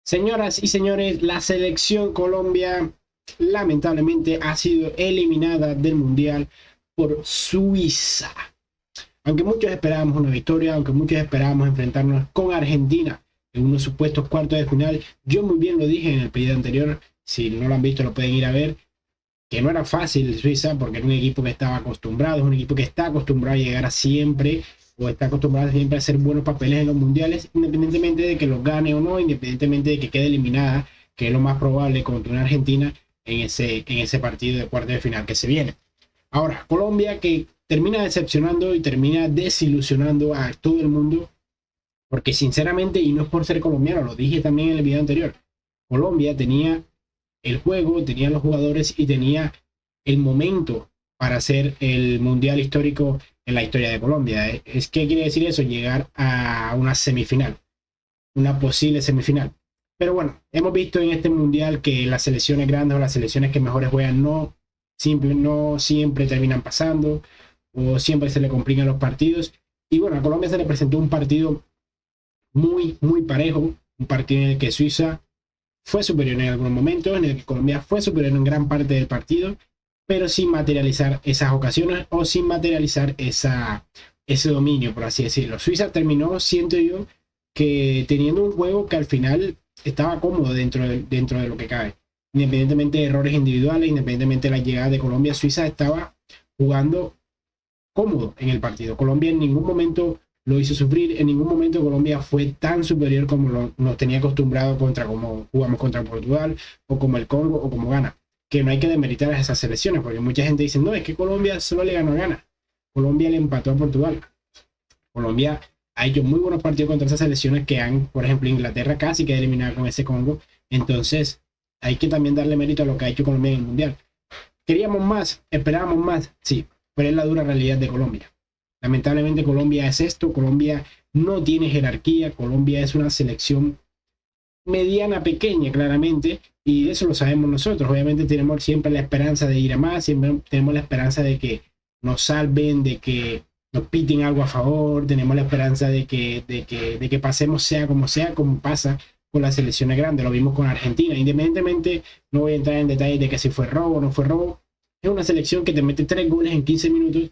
Señoras y señores, la selección Colombia lamentablemente ha sido eliminada del Mundial por Suiza. Aunque muchos esperábamos una victoria, aunque muchos esperábamos enfrentarnos con Argentina en unos supuestos cuartos de final, yo muy bien lo dije en el pedido anterior, si no lo han visto lo pueden ir a ver, que no era fácil Suiza porque era un equipo que estaba acostumbrado, es un equipo que está acostumbrado a llegar a siempre, o está acostumbrado siempre a hacer buenos papeles en los mundiales, independientemente de que los gane o no, independientemente de que quede eliminada, que es lo más probable contra una Argentina en ese partido de cuartos de final que se viene. Ahora, Colombia, que termina decepcionando y termina desilusionando a todo el mundo, porque sinceramente, y no es por ser colombiano, lo dije también en el video anterior, Colombia tenía el juego, tenía los jugadores y tenía el momento para hacer el mundial histórico en la historia de Colombia. ¿Qué quiere decir eso? Llegar a una semifinal, una posible semifinal. Pero bueno, hemos visto en este mundial que las selecciones grandes o las selecciones que mejores juegan no siempre terminan pasando, o siempre se le complican los partidos. Y bueno, a Colombia se le presentó un partido muy parejo, un partido en el que Suiza fue superior en algunos momentos, en el que Colombia fue superior en gran parte del partido, pero sin materializar esas ocasiones o sin materializar ese dominio, por así decirlo. Suiza terminó, siento yo, que teniendo un juego que al final estaba cómodo dentro de lo que cabe. Independientemente de errores individuales, independientemente de la llegada de Colombia, Suiza estaba jugando cómodo en el partido. Colombia en ningún momento lo hizo sufrir, en ningún momento Colombia fue tan superior como nos tenía acostumbrado como jugamos contra Portugal, o como el Congo, o como Ghana. Que no hay que demeritar a esas selecciones, porque mucha gente dice, no, es que Colombia solo le ganó a Ghana. Colombia le empató a Portugal. Colombia ha hecho muy buenos partidos contra esas selecciones que han, por ejemplo, Inglaterra casi queda eliminada con ese Congo. Entonces, hay que también darle mérito a lo que ha hecho Colombia en el Mundial. ¿Queríamos más? ¿Esperábamos más? Sí, pero es la dura realidad de Colombia. Lamentablemente Colombia es esto, Colombia no tiene jerarquía, Colombia es una selección mediana, pequeña claramente, y eso lo sabemos nosotros. Obviamente tenemos siempre la esperanza de ir a más, siempre tenemos la esperanza de que nos salven, de que nos piten algo a favor, tenemos la esperanza de que pasemos sea, como pasa con las selecciones grandes. Lo vimos con Argentina, independientemente, no voy a entrar en detalles de que si fue robo o no fue robo, es una selección que te mete 3 goles en 15 minutos,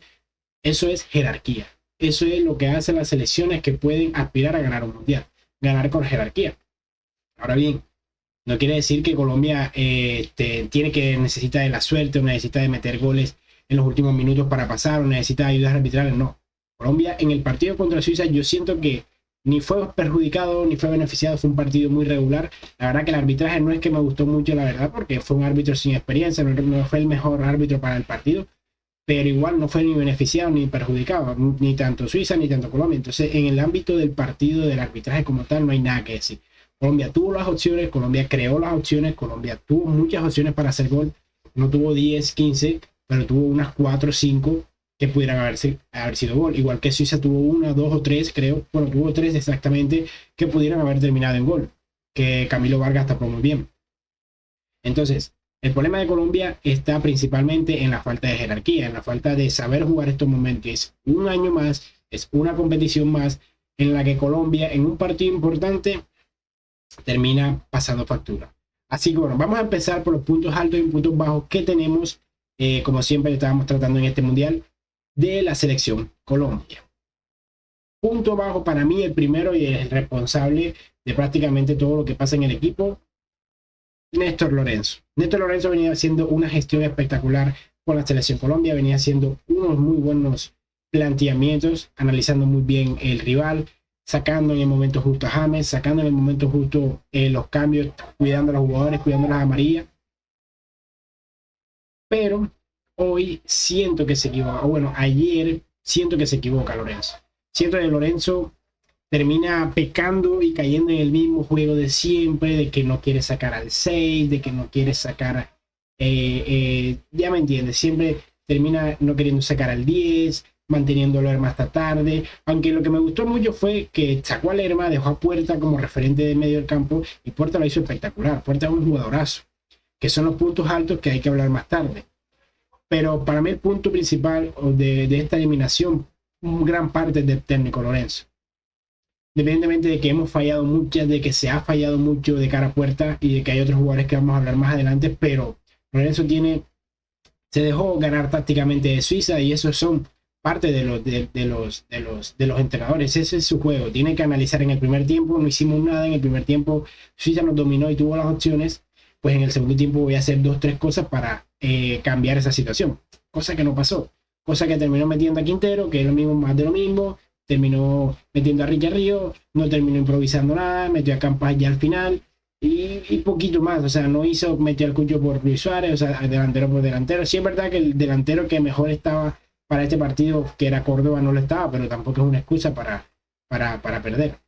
eso es jerarquía, eso es lo que hacen las selecciones que pueden aspirar a ganar un mundial, ganar con jerarquía. Ahora bien, no quiere decir que Colombia necesita de la suerte o necesita de meter goles en los últimos minutos para pasar o necesita ayudas arbitrales, no. Colombia en el partido contra Suiza yo siento que ni fue perjudicado ni fue beneficiado, fue un partido muy regular. La verdad que el arbitraje no es que me gustó mucho, la verdad, porque fue un árbitro sin experiencia, no fue el mejor árbitro para el partido, pero igual no fue ni beneficiado ni perjudicado, ni tanto Suiza ni tanto Colombia. Entonces en el ámbito del partido, del arbitraje como tal, no hay nada que decir. Colombia tuvo las opciones, Colombia creó las opciones, Colombia tuvo muchas opciones para hacer gol, no tuvo 10, 15, pero tuvo unas 4 o 5 que pudieran haber sido gol, igual que Suiza tuvo 1, 2 o 3, creo, bueno, tuvo 3 exactamente, que pudieran haber terminado en gol, que Camilo Vargas tapó muy bien. Entonces, el problema de Colombia está principalmente en la falta de jerarquía, en la falta de saber jugar estos momentos. Es un año más, es una competición más en la que Colombia en un partido importante termina pasando factura. Así que bueno, vamos a empezar por los puntos altos y puntos bajos que tenemos, como siempre estábamos tratando en este mundial, de la selección Colombia. Punto bajo para mí, el primero y el responsable de prácticamente todo lo que pasa en el equipo, Néstor Lorenzo. Néstor Lorenzo venía haciendo una gestión espectacular con la selección Colombia, venía haciendo unos muy buenos planteamientos, analizando muy bien el rival, sacando en el momento justo a James, sacando en el momento justo los cambios, cuidando a los jugadores, cuidando las amarillas. Pero hoy siento que se equivoca, o bueno, ayer siento que se equivoca Lorenzo. Siento que Lorenzo termina pecando y cayendo en el mismo juego de siempre, de que no quiere sacar al 6, de que no quiere sacar, ya me entiendes, siempre termina no queriendo sacar al 10, manteniendo a Lerma hasta tarde, aunque lo que me gustó mucho fue que sacó a Lerma, dejó a Puerta como referente de medio del campo, y Puerta lo hizo espectacular. Puerta es un jugadorazo, que son los puntos altos que hay que hablar más tarde. Pero para mí el punto principal de esta eliminación, gran parte es del técnico Lorenzo. Independientemente de que hemos fallado muchas, de que se ha fallado mucho de cara a puerta y de que hay otros jugadores que vamos a hablar más adelante, pero Lorenzo se dejó ganar tácticamente de Suiza y esos son parte de los entrenadores. Ese es su juego. Tiene que analizar en el primer tiempo. No hicimos nada en el primer tiempo. Suiza nos dominó y tuvo las opciones. Pues en el segundo tiempo voy a hacer 2-3 cosas para cambiar esa situación. Cosa que no pasó. Cosa que terminó metiendo a Quintero, que es lo mismo, más de lo mismo. Terminó metiendo a Ricky Río. No terminó improvisando nada. Metió a Campas ya al final. Y poquito más, o sea, no metió al Cucho por Luis Suárez, o sea, delantero por delantero. Sí es verdad que el delantero que mejor estaba para este partido, que era Córdoba, no lo estaba, pero tampoco es una excusa para perder.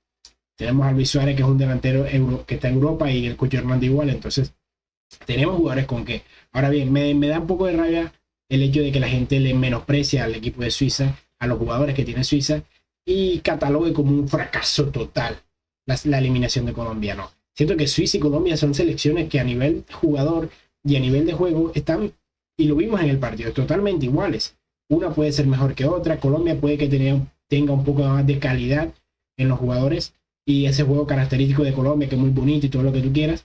Tenemos a Luis Suárez, que es un delantero que está en Europa, y el Cucho Hernández igual, entonces tenemos jugadores con que. Ahora bien, me da un poco de rabia el hecho de que la gente le menosprecia al equipo de Suiza, a los jugadores que tiene Suiza, y catalogue como un fracaso total la eliminación de Colombia. No. Siento que Suiza y Colombia son selecciones que a nivel jugador y a nivel de juego están, y lo vimos en el partido, totalmente iguales. Una puede ser mejor que otra. Colombia puede que tenga un poco más de calidad en los jugadores y ese juego característico de Colombia, que es muy bonito y todo lo que tú quieras.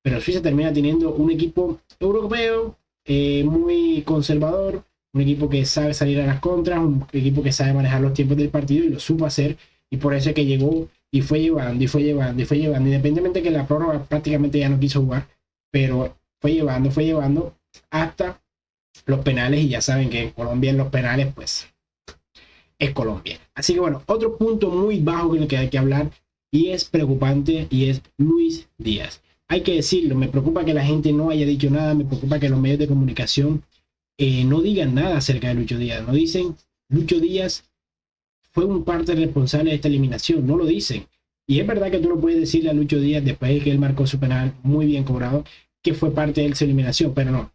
Pero Suiza termina teniendo un equipo europeo muy conservador, un equipo que sabe salir a las contras, un equipo que sabe manejar los tiempos del partido y lo supo hacer. Y por eso es que llegó y fue llevando, y fue llevando, y fue llevando, independientemente de que la prórroga prácticamente ya no quiso jugar, pero fue llevando hasta los penales, y ya saben que en Colombia en los penales, pues, es Colombia. Así que bueno, otro punto muy bajo con el que hay que hablar, y es preocupante, y es Luis Díaz. Hay que decirlo, me preocupa que la gente no haya dicho nada, me preocupa que los medios de comunicación no digan nada acerca de Lucho Díaz, no dicen, Lucho Díaz fue un parte responsable de esta eliminación, no lo dicen. Y es verdad que tú no puedes decirle a Lucho Díaz, después de que él marcó su penal muy bien cobrado, que fue parte de esa eliminación, pero no.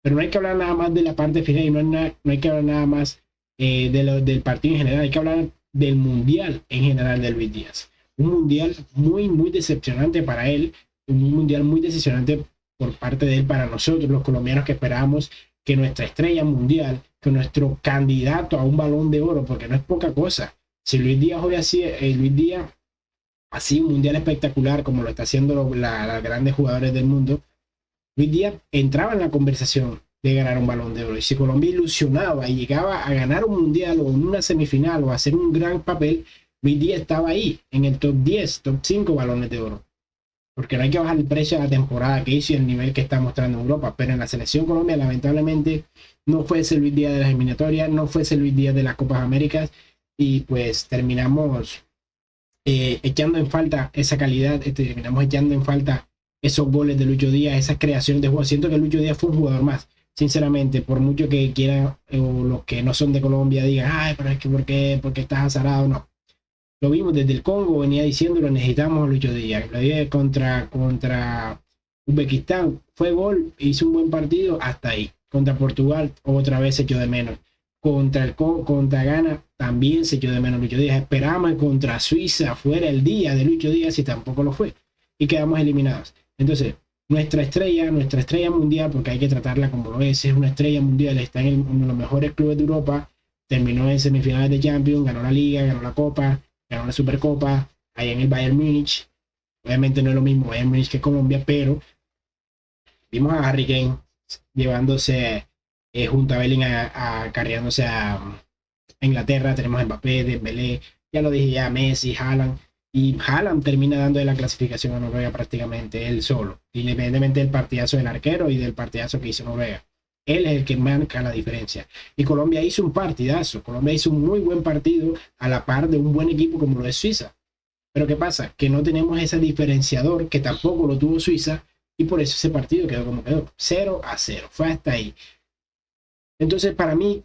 Pero no hay que hablar nada más de la parte final, y no hay que hablar nada más del partido en general, hay que hablar del mundial en general de Luis Díaz. Un mundial muy, muy decepcionante para él, un mundial muy decepcionante por parte de él para nosotros, los colombianos, que esperábamos que nuestra estrella mundial, que nuestro candidato a un Balón de Oro, porque no es poca cosa. Si Luis Díaz hoy Luis Díaz así un mundial espectacular como lo está haciendo los grandes jugadores del mundo, Luis Díaz entraba en la conversación de ganar un Balón de Oro. Y si Colombia ilusionaba y llegaba a ganar un mundial o en una semifinal o a hacer un gran papel, Luis Díaz estaba ahí en el top 10, top 5 Balones de Oro. Porque no hay que bajar el precio de la temporada que hizo y el nivel que está mostrando en Europa. Pero en la selección Colombia, lamentablemente, no fue ese Luis Díaz de las eliminatorias, no fue ese Luis Díaz de las Copas Américas, y pues terminamos echando en falta esa calidad, terminamos echando en falta esos goles de Lucho Díaz, esas creaciones de juego. Siento que Lucho Díaz fue un jugador más, sinceramente, por mucho que quieran o los que no son de Colombia digan, ay, pero es que ¿por qué estás azarado? No. Lo vimos desde el Congo, venía diciéndolo, necesitamos a Lucho Díaz. Lo dije contra Uzbekistán, fue gol, hizo un buen partido, hasta ahí. Contra Portugal, otra vez se echó de menos. Contra Ghana, también se echó de menos Lucho Díaz. Esperamos que contra Suiza fuera el día de Lucho Díaz, y tampoco lo fue. Y quedamos eliminados. Entonces, nuestra estrella mundial, porque hay que tratarla como lo es una estrella mundial, está en uno de los mejores clubes de Europa, terminó en semifinales de Champions, ganó la Liga, ganó la Copa, ganó la Supercopa, ahí en el Bayern Múnich. Obviamente no es lo mismo Bayern Múnich que Colombia, pero vimos a Harry Kane llevándose junto a Bellingham carreándose a Inglaterra. Tenemos a Mbappé, Dembélé, ya lo dije ya, Messi, Haaland, y Haaland termina dando de la clasificación a Noruega prácticamente él solo, independientemente del partidazo del arquero y del partidazo que hizo Noruega. Él es el que marca la diferencia. Y Colombia hizo un partidazo. Colombia hizo un muy buen partido a la par de un buen equipo como lo es Suiza. Pero ¿qué pasa? Que no tenemos ese diferenciador que tampoco lo tuvo Suiza, y por eso ese partido quedó como quedó. 0-0. Fue hasta ahí. Entonces, para mí,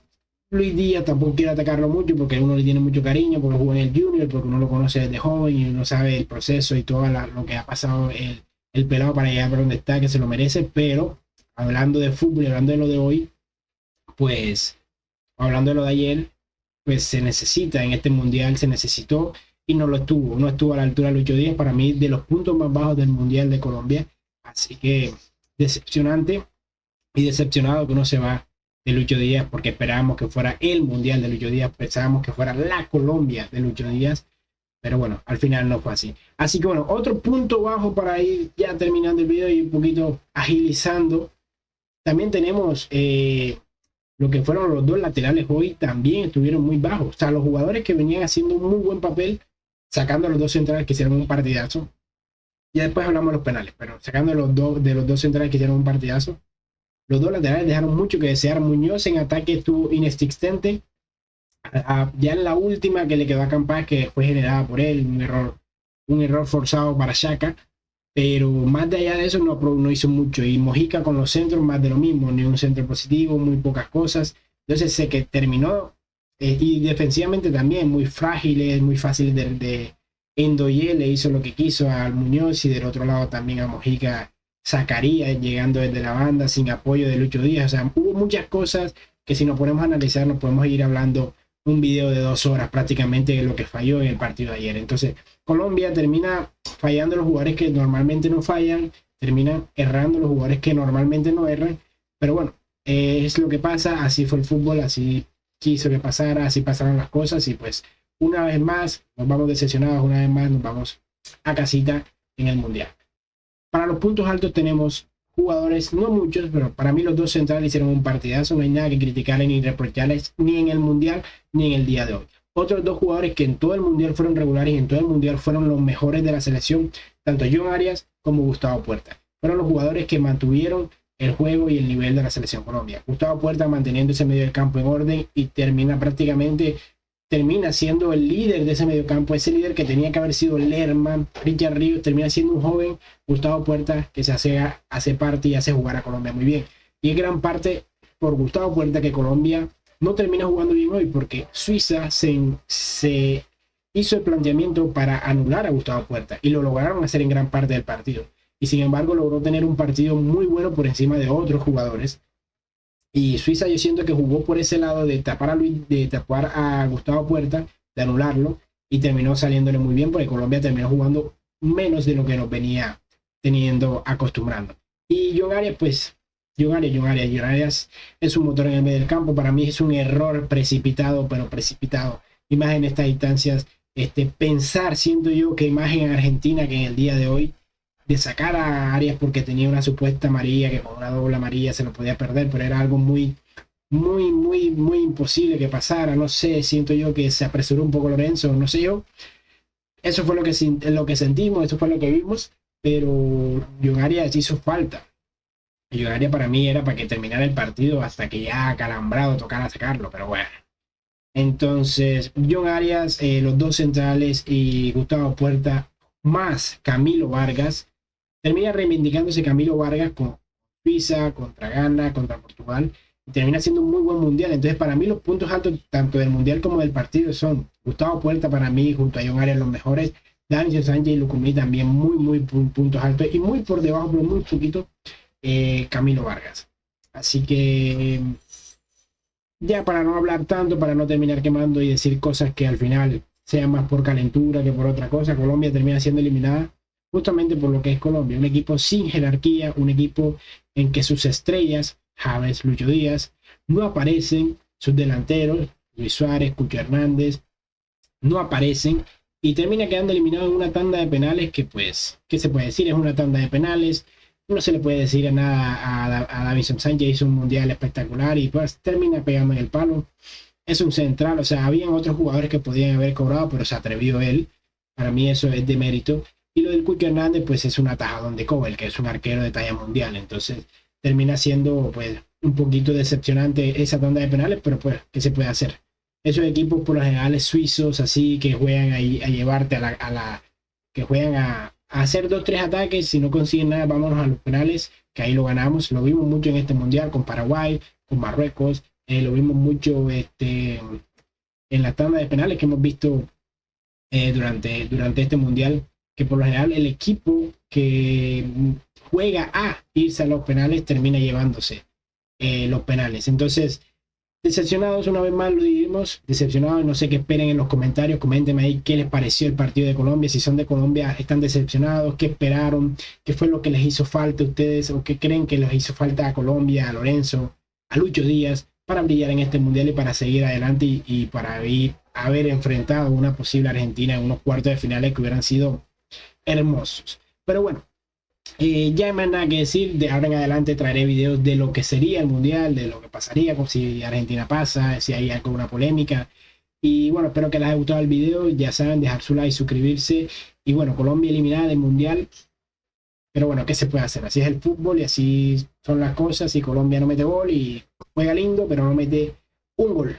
Luis Díaz tampoco quiero atacarlo mucho porque uno le tiene mucho cariño, porque jugó en el Junior, porque uno lo conoce desde joven y uno sabe el proceso y todo lo que ha pasado el pelado para llegar a donde está, que se lo merece. Pero hablando de fútbol y hablando de lo de hoy, pues, hablando de lo de ayer, pues se necesita en este mundial, se necesitó y no estuvo a la altura de Lucho Díaz, para mí de los puntos más bajos del mundial de Colombia. Así que decepcionante y decepcionado que uno se va de Lucho Díaz, porque esperábamos que fuera el mundial de Lucho Díaz, pensábamos que fuera la Colombia de Lucho Díaz, pero bueno, al final no fue así. Así que bueno, otro punto bajo para ir ya terminando el video y un poquito agilizando. También tenemos lo que fueron los dos laterales hoy, también estuvieron muy bajos. O sea, los jugadores que venían haciendo un muy buen papel, sacando a los dos centrales que hicieron un partidazo. Ya después hablamos de los penales, pero sacando de los dos centrales que hicieron un partidazo, los dos laterales dejaron mucho que desear. Muñoz en ataque estuvo inexistente. Ya en la última que le quedó a Campas, que fue generada por él, un error forzado para Xhaka, pero más de allá de eso no hizo mucho. Y Mojica con los centros, más de lo mismo, ni un centro positivo, muy pocas cosas. Entonces sé que terminó, y defensivamente también, muy frágiles, muy fáciles de Endoye le hizo lo que quiso al Muñoz, y del otro lado también a Mojica sacaría llegando desde la banda sin apoyo de Lucho Díaz. O sea, hubo muchas cosas que si nos ponemos a analizar nos podemos ir hablando un video de 2 horas prácticamente de lo que falló en el partido de ayer. Entonces Colombia termina fallando los jugadores que normalmente no fallan, termina errando los jugadores que normalmente no erran, pero bueno, es lo que pasa, así fue el fútbol, así quiso que pasara, así pasaron las cosas, y pues una vez más nos vamos decepcionados, una vez más nos vamos a casita en el mundial. Para los puntos altos tenemos jugadores, no muchos, pero para mí los dos centrales hicieron un partidazo, no hay nada que criticarles ni reprocharles, ni en el mundial ni en el día de hoy. Otros dos jugadores que en todo el mundial fueron regulares y en todo el mundial fueron los mejores de la selección, tanto John Arias como Gustavo Puerta. Fueron los jugadores que mantuvieron el juego y el nivel de la selección Colombia. Gustavo Puerta manteniendo ese medio del campo en orden y termina siendo el líder de ese mediocampo, ese líder que tenía que haber sido Lerman, Richard Ríos, termina siendo un joven Gustavo Puerta que hace parte y hace jugar a Colombia muy bien. Y es gran parte por Gustavo Puerta que Colombia no termina jugando bien hoy, porque Suiza se hizo el planteamiento para anular a Gustavo Puerta y lo lograron hacer en gran parte del partido. Y sin embargo logró tener un partido muy bueno por encima de otros jugadores. Y Suiza, yo siento que jugó por ese lado de tapar a Gustavo Puerta, de anularlo, y terminó saliéndole muy bien, porque Colombia terminó jugando menos de lo que nos venía acostumbrando. Y John Arias, pues, John Arias es un motor en el medio del campo. Para mí es un error precipitado, pero precipitado. Y más en estas instancias, siento yo que más en Argentina, que en el día de hoy, de sacar a Arias porque tenía una supuesta amarilla, que con una doble amarilla se lo podía perder, pero era algo muy imposible que pasara. No sé, siento yo que se apresuró un poco Lorenzo, no sé yo. Eso fue lo que sentimos, eso fue lo que vimos, pero John Arias hizo falta. John Arias para mí era para que terminara el partido hasta que ya acalambrado tocara sacarlo, pero bueno. Entonces, John Arias, los dos centrales y Gustavo Puerta más Camilo Vargas. Termina reivindicándose Camilo Vargas con Suiza, contra Ghana, contra Portugal, y termina siendo un muy buen mundial. Entonces para mí los puntos altos tanto del mundial como del partido son Gustavo Puerta, para mí junto a John Arias los mejores, Davinson Sánchez y Lucumí también muy puntos altos, y muy por debajo, pero muy poquito, Camilo Vargas. Así que ya para no hablar tanto, para no terminar quemando y decir cosas que al final sean más por calentura que por otra cosa, Colombia termina siendo eliminada justamente por lo que es Colombia, un equipo sin jerarquía, un equipo en que sus estrellas, James, Lucho Díaz, no aparecen, sus delanteros, Luis Suárez, Cucho Hernández, no aparecen, y termina quedando eliminado en una tanda de penales que, pues, ¿qué se puede decir? Es una tanda de penales, no se le puede decir nada a Davinson Sánchez, hizo un mundial espectacular y pues termina pegando en el palo. Es un central, o sea, habían otros jugadores que podían haber cobrado, pero se atrevió él. Para mí eso es de mérito. Y lo del Cucho Hernández, pues es un atajadón de Cobel, que es un arquero de talla mundial. Entonces termina siendo pues un poquito decepcionante esa tanda de penales, pero pues, ¿qué se puede hacer? Esos equipos por lo general suizos, así, que juegan a llevarte que juegan a hacer 2-3 ataques, si no consiguen nada, vámonos a los penales, que ahí lo ganamos. Lo vimos mucho en este mundial con Paraguay, con Marruecos, lo vimos mucho en la tanda de penales que hemos visto durante este mundial, que por lo general el equipo que juega a irse a los penales termina llevándose los penales. Entonces, decepcionados, una vez más lo dijimos, decepcionados. No sé qué esperen en los comentarios, coméntenme ahí qué les pareció el partido de Colombia, si son de Colombia, están decepcionados, qué esperaron, qué fue lo que les hizo falta a ustedes, o qué creen que les hizo falta a Colombia, a Lorenzo, a Lucho Díaz, para brillar en este mundial y para seguir adelante y para haber enfrentado una posible Argentina en unos cuartos de finales que hubieran sido hermosos. Pero bueno, ya no hay nada que decir. De ahora en adelante traeré videos de lo que sería el mundial, de lo que pasaría, como si Argentina pasa, si hay alguna polémica. Y bueno, espero que les haya gustado el video. Ya saben, dejar su like, suscribirse. Y bueno, Colombia eliminada del mundial. Pero bueno, ¿qué se puede hacer? Así es el fútbol y así son las cosas. Y Colombia no mete gol y juega lindo, pero no mete un gol.